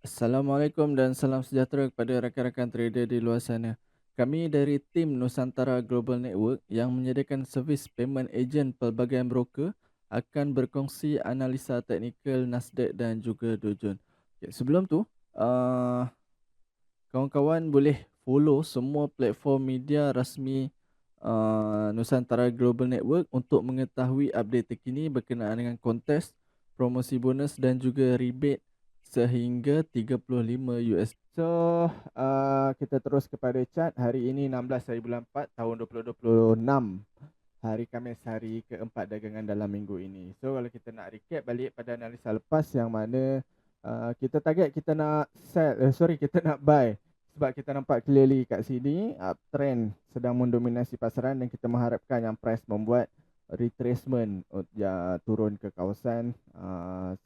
Assalamualaikum dan salam sejahtera kepada rakan-rakan trader di luar sana. Kami dari tim Nusantara Global Network yang menyediakan servis payment agent pelbagai broker akan berkongsi analisa teknikal Nasdaq dan juga Dow Jones. Okay, sebelum tu, kawan-kawan boleh follow semua platform media rasmi Nusantara Global Network untuk mengetahui update terkini berkenaan dengan kontes, promosi bonus dan juga rebate sehingga 35 US. So, kita terus kepada chart. Hari ini 16 hari bulan 4 tahun 2026. Hari Khamis, hari keempat dagangan dalam minggu ini. So, kalau kita nak recap balik pada analisa lepas yang mana kita target kita nak kita nak buy sebab kita nampak clearly kat sini uptrend sedang mendominasi pasaran dan kita mengharapkan yang price membuat retracement turun ke kawasan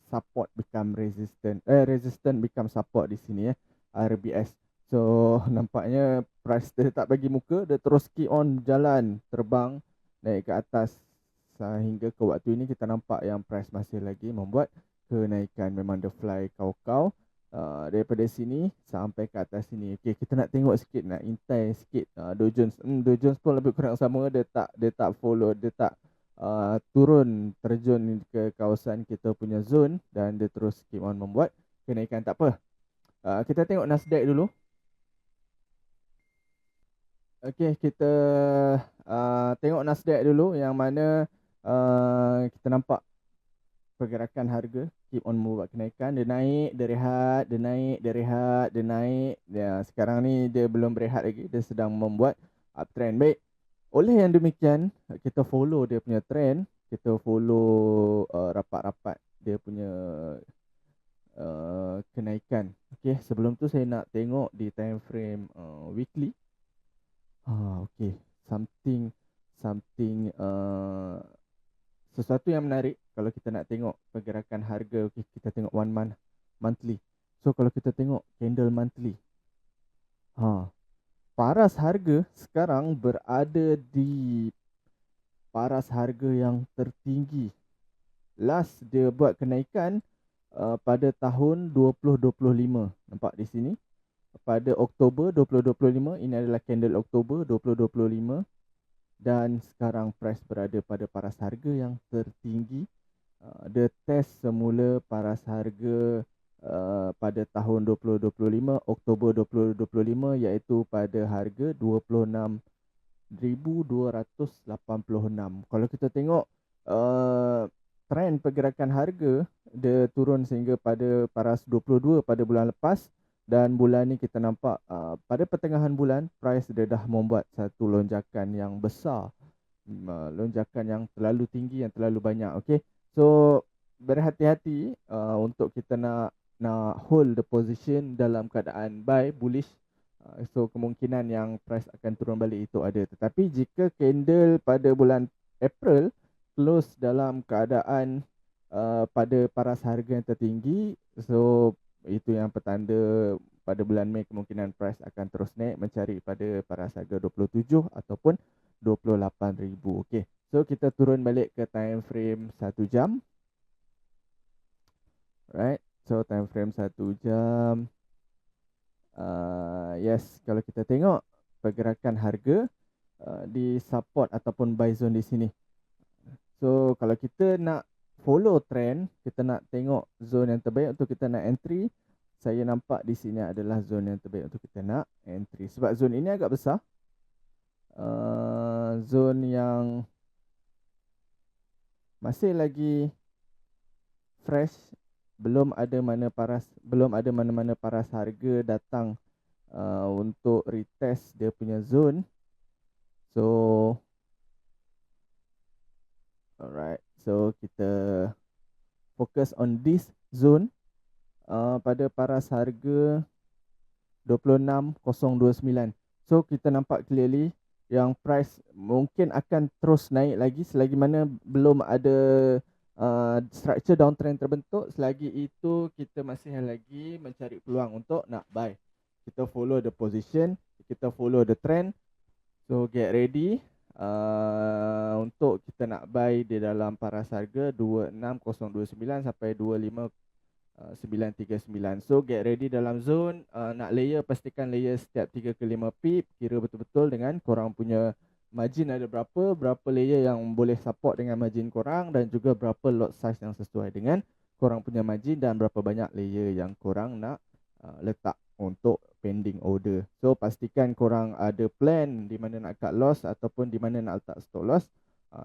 support become resistant become support di sini RBS. So nampaknya price dia tak bagi muka, dia terus keep on jalan terbang naik ke atas sehingga ke waktu ini kita nampak yang price masih lagi membuat kenaikan. Memang the fly kau-kau daripada sini sampai ke atas sini. Okey, kita nak tengok sikit, nak intai sikit Dow Jones. Dow Jones pun lebih kurang sama, dia tak follow, dia tak turun terjun ke kawasan kita punya zone dan dia terus keep on membuat kenaikan. Tak apa. Kita tengok Nasdaq dulu. Okey, kita tengok Nasdaq dulu yang mana kita nampak pergerakan harga keep on membuat kenaikan. Dia naik, dia rehat, dia naik, dia rehat, dia naik. Sekarang ni dia belum berehat lagi, dia sedang membuat uptrend. Baik, oleh yang demikian kita follow dia punya trend, kita follow rapat-rapat dia punya kenaikan. Okey, sebelum tu saya nak tengok di time frame weekly. Okey, something sesuatu yang menarik kalau kita nak tengok pergerakan harga. Okey, kita tengok monthly. So kalau kita tengok candle monthly, paras harga sekarang berada di paras harga yang tertinggi. Last dia buat kenaikan pada tahun 2025. Nampak di sini. Pada Oktober 2025, ini adalah candle Oktober 2025 dan sekarang price berada pada paras harga yang tertinggi. Dia test semula paras harga pada tahun 2025, Oktober 2025, iaitu pada harga 26,286. Kalau kita tengok trend pergerakan harga, dia turun sehingga pada paras 22 pada bulan lepas. Dan bulan ni kita nampak pada pertengahan bulan price dia dah membuat satu lonjakan yang besar, lonjakan yang terlalu tinggi, yang terlalu banyak. Okey, so berhati-hati untuk kita nak hold the position dalam keadaan buy bullish. So kemungkinan yang price akan turun balik itu ada. Tetapi jika candle pada bulan April close dalam keadaan pada paras harga yang tertinggi, so itu yang petanda pada bulan Mei kemungkinan price akan terus naik mencari pada paras harga 27 ataupun 28,000. Okey, so kita turun balik ke time frame 1 jam. Right, so time frame 1 jam. Yes, kalau kita tengok pergerakan harga di support ataupun buy zone di sini. So kalau kita nak follow trend, kita nak tengok zone yang terbaik untuk kita nak entry. Saya nampak di sini adalah zone yang terbaik untuk kita nak entry. Sebab zone ini agak besar. Zone yang masih lagi fresh, belum ada mana-mana paras harga datang untuk retest dia punya zone. So alright, so kita fokus on this zone pada paras harga 26,029. So kita nampak clearly yang price mungkin akan terus naik lagi selagi mana belum ada structure downtrend terbentuk. Selagi itu kita masih lagi mencari peluang untuk nak buy. Kita follow the position, kita follow the trend. So get ready untuk kita nak buy di dalam paras harga 26,029 sampai 25 939. So get ready dalam zone, nak layer pastikan layer setiap 3 ke 5 pip, kira betul-betul dengan korang punya margin ada berapa layer yang boleh support dengan margin korang, dan juga berapa lot size yang sesuai dengan korang punya margin, dan berapa banyak layer yang korang nak letak untuk pending order. So pastikan korang ada plan di mana nak cut loss ataupun di mana nak letak stop loss.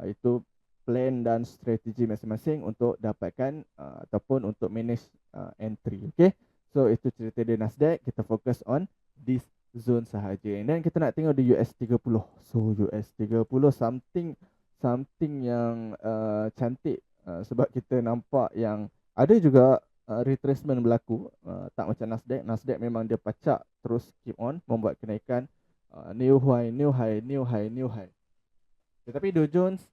Itu plan dan strategi masing-masing untuk dapatkan ataupun untuk manage entry. Okay, so itu cerita di Nasdaq. Kita fokus on this zone sahaja. And then kita nak tengok di US 30. So US 30 something yang cantik, sebab kita nampak yang ada juga retracement berlaku, tak macam Nasdaq. Nasdaq memang dia pacak terus keep on membuat kenaikan, new high. Tetapi Dow Jones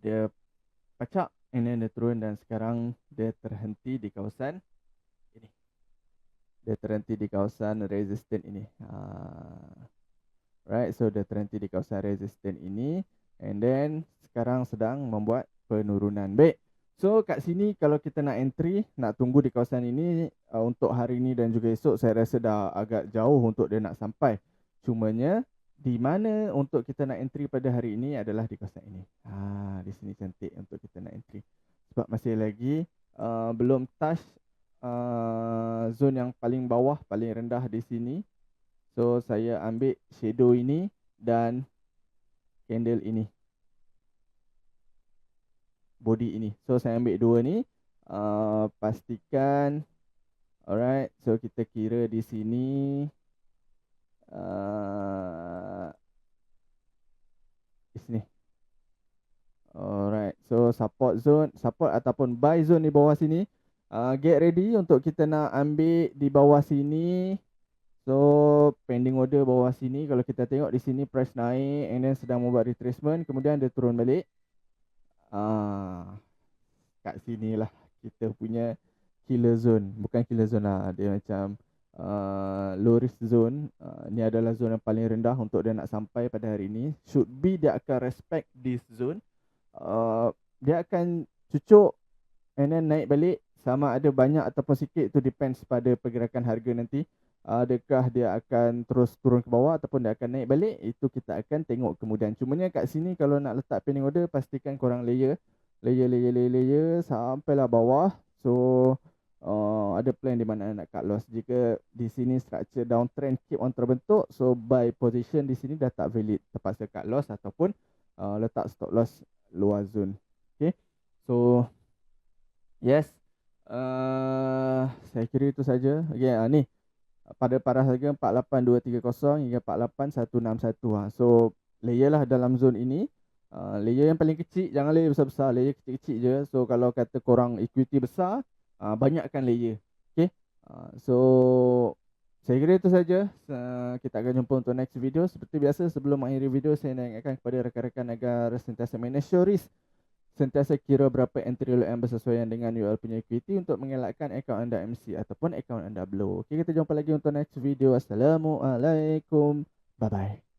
dia pacak and then dia turun, dan sekarang dia terhenti di kawasan ini. Dia terhenti di kawasan resistance ini. Right, so dia terhenti di kawasan resistance ini, and then sekarang sedang membuat penurunan. Baik. So kat sini kalau kita nak entry, nak tunggu di kawasan ini untuk hari ini dan juga esok, saya rasa dah agak jauh untuk dia nak sampai. Cumanya di mana untuk kita nak entry pada hari ini adalah di kawasan ini. Di sini cantik untuk kita nak entry. Sebab masih lagi belum touch zone yang paling bawah, paling rendah di sini. So saya ambil shadow ini dan candle ini, body ini. So saya ambil dua ni, pastikan. Alright, so kita kira di sini di sini. Alright, so support zone, support ataupun buy zone di bawah sini. Get ready untuk kita nak ambil di bawah sini. So pending order bawah sini. Kalau kita tengok di sini price naik and then sedang membuat retracement, kemudian dia turun balik. Kat sini lah kita punya killer zone. Bukan killer zone lah, dia macam low risk zone. Ni adalah zone yang paling rendah untuk dia nak sampai pada hari ini. Should be dia akan respect this zone. Dia akan cucuk and then naik balik. Sama ada banyak ataupun sikit, itu depends pada pergerakan harga nanti. Adakah dia akan terus turun ke bawah ataupun dia akan naik balik, itu kita akan tengok kemudian. Cumanya kat sini kalau nak letak pending order, pastikan korang layer sampailah bawah. So ada plan di mana nak cut loss. Jika di sini structure downtrend keep on terbentuk, so buy position di sini dah tak valid, terpaksa cut loss ataupun letak stop loss luar zone. Okay, so yes, saya kira itu saja. Okay, ni pada paras harga 48230 hingga 48161. So layer lah dalam zone ini. Layer yang paling kecil, jangan layer besar-besar, layer kecil-kecil je. So kalau kata korang equity besar, banyakkan layer. Okay, so saya kira itu saja. Kita akan jumpa untuk next video. Seperti biasa, sebelum mengakhiri video, saya nak ingatkan kepada rakan-rakan agar sentiasa manage your risk, sentiasa kira berapa entry load yang bersesuaian dengan UL punya equity untuk mengelakkan akaun anda MC ataupun akaun anda blow. Okay, kita jumpa lagi untuk next video. Assalamualaikum. Bye-bye.